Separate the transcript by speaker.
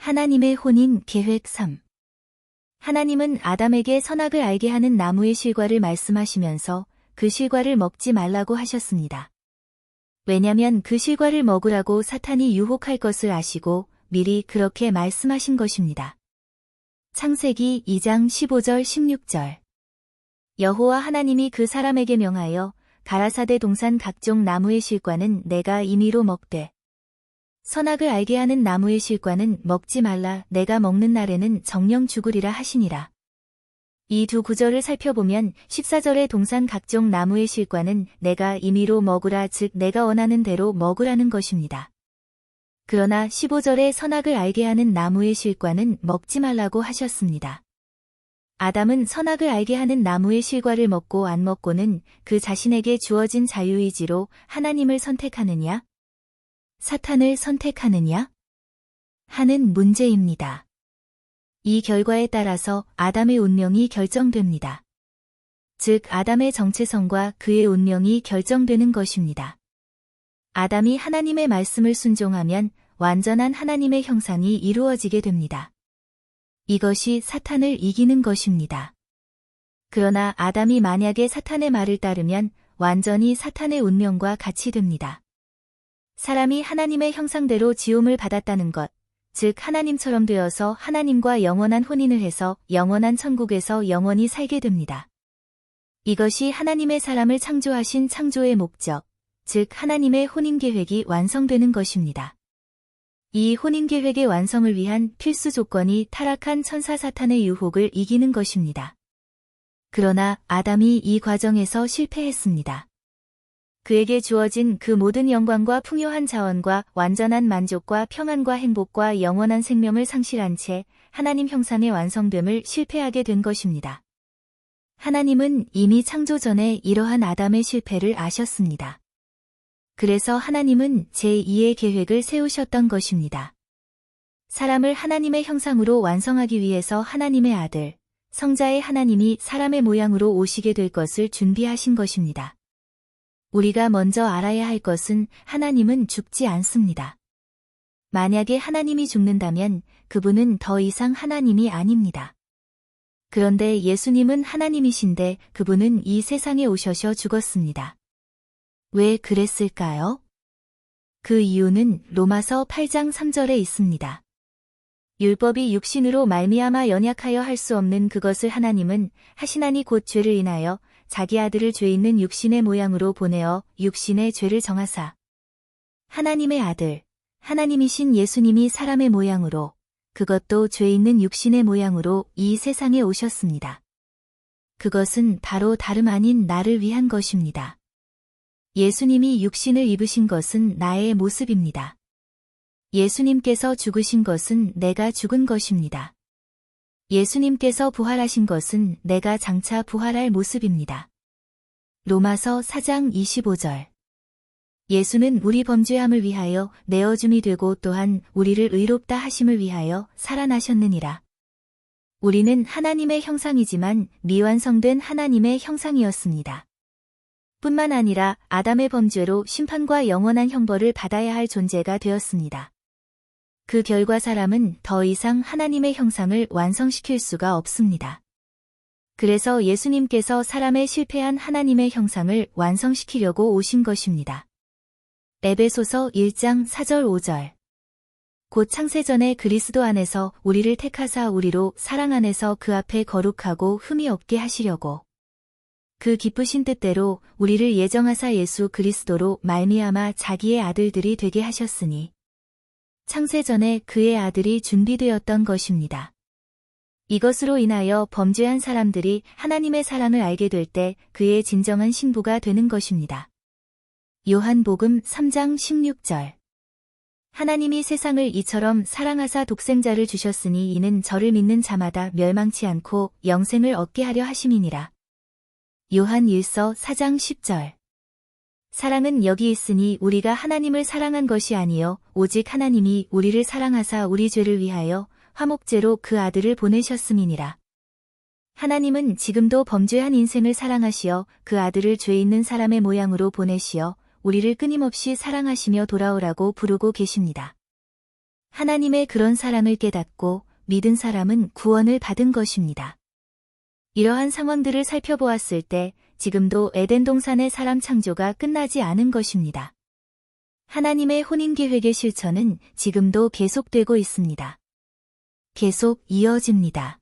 Speaker 1: 하나님의 혼인 계획 3. 하나님은 아담에게 선악을 알게 하는 나무의 실과를 말씀하시면서 그 실과를 먹지 말라고 하셨습니다. 왜냐면 그 실과를 먹으라고 사탄이 유혹할 것을 아시고 미리 그렇게 말씀하신 것입니다. 창세기 2장 15절 16절. 여호와 하나님이 그 사람에게 명하여 가라사대 동산 각종 나무의 실과는 내가 임의로 먹되 선악을 알게 하는 나무의 실과는 먹지 말라. 내가 먹는 날에는 정령 죽으리라 하시니라. 이 두 구절을 살펴보면 14절의 동산 각종 나무의 실과는 내가 임의로 먹으라, 즉 내가 원하는 대로 먹으라는 것입니다. 그러나 15절의 선악을 알게 하는 나무의 실과는 먹지 말라고 하셨습니다. 아담은 선악을 알게 하는 나무의 실과를 먹고 안 먹고는 그 자신에게 주어진 자유의지로 하나님을 선택하느냐, 사탄을 선택하느냐 하는 문제입니다. 이 결과에 따라서 아담의 운명이 결정됩니다. 즉 아담의 정체성과 그의 운명이 결정되는 것입니다. 아담이 하나님의 말씀을 순종하면 완전한 하나님의 형상이 이루어지게 됩니다. 이것이 사탄을 이기는 것입니다. 그러나 아담이 만약에 사탄의 말을 따르면 완전히 사탄의 운명과 같이 됩니다. 사람이 하나님의 형상대로 지음을 받았다는 것, 즉 하나님처럼 되어서 하나님과 영원한 혼인을 해서 영원한 천국에서 영원히 살게 됩니다. 이것이 하나님의 사람을 창조하신 창조의 목적, 즉 하나님의 혼인 계획이 완성되는 것입니다. 이 혼인 계획의 완성을 위한 필수 조건이 타락한 천사 사탄의 유혹을 이기는 것입니다. 그러나 아담이 이 과정에서 실패했습니다. 그에게 주어진 그 모든 영광과 풍요한 자원과 완전한 만족과 평안과 행복과 영원한 생명을 상실한 채 하나님 형상의 완성됨을 실패하게 된 것입니다. 하나님은 이미 창조 전에 이러한 아담의 실패를 아셨습니다. 그래서 하나님은 제2의 계획을 세우셨던 것입니다. 사람을 하나님의 형상으로 완성하기 위해서 하나님의 아들, 성자의 하나님이 사람의 모양으로 오시게 될 것을 준비하신 것입니다. 우리가 먼저 알아야 할 것은 하나님은 죽지 않습니다. 만약에 하나님이 죽는다면 그분은 더 이상 하나님이 아닙니다. 그런데 예수님은 하나님이신데 그분은 이 세상에 오셔서 죽었습니다. 왜 그랬을까요? 그 이유는 로마서 8장 3절에 있습니다. 율법이 육신으로 말미암아 연약하여 할 수 없는 그것을 하나님은 하시나니 곧 죄를 인하여 자기 아들을 죄 있는 육신의 모양으로 보내어 육신의 죄를 정하사 하나님의 아들, 하나님이신 예수님이 사람의 모양으로 그것도 죄 있는 육신의 모양으로 이 세상에 오셨습니다. 그것은 바로 다름 아닌 나를 위한 것입니다. 예수님이 육신을 입으신 것은 나의 모습입니다. 예수님께서 죽으신 것은 내가 죽은 것입니다. 예수님께서 부활하신 것은 내가 장차 부활할 모습입니다. 로마서 4장 25절. 예수는 우리 범죄함을 위하여 내어줌이 되고 또한 우리를 의롭다 하심을 위하여 살아나셨느니라. 우리는 하나님의 형상이지만 미완성된 하나님의 형상이었습니다. 뿐만 아니라 아담의 범죄로 심판과 영원한 형벌을 받아야 할 존재가 되었습니다. 그 결과 사람은 더 이상 하나님의 형상을 완성시킬 수가 없습니다. 그래서 예수님께서 사람의 실패한 하나님의 형상을 완성시키려고 오신 것입니다. 에베소서 1장 4절 5절. 곧 창세전에 그리스도 안에서 우리를 택하사 우리로 사랑 안에서 그 앞에 거룩하고 흠이 없게 하시려고 그 기쁘신 뜻대로 우리를 예정하사 예수 그리스도로 말미암아 자기의 아들들이 되게 하셨으니 창세전에 그의 아들이 준비되었던 것입니다. 이것으로 인하여 범죄한 사람들이 하나님의 사랑을 알게 될 때 그의 진정한 신부가 되는 것입니다. 요한복음 3장 16절. 하나님이 세상을 이처럼 사랑하사 독생자를 주셨으니 이는 저를 믿는 자마다 멸망치 않고 영생을 얻게 하려 하심이니라. 요한 1서 4장 10절. 사랑은 여기 있으니 우리가 하나님을 사랑한 것이 아니요 오직 하나님이 우리를 사랑하사 우리 죄를 위하여 화목제로 그 아들을 보내셨음이니라. 하나님은 지금도 범죄한 인생을 사랑하시어 그 아들을 죄 있는 사람의 모양으로 보내시어 우리를 끊임없이 사랑하시며 돌아오라고 부르고 계십니다. 하나님의 그런 사랑을 깨닫고 믿은 사람은 구원을 받은 것입니다. 이러한 상황들을 살펴보았을 때 지금도 에덴 동산의 사람 창조가 끝나지 않은 것입니다. 하나님의 혼인 계획의 실천은 지금도 계속되고 있습니다. 계속 이어집니다.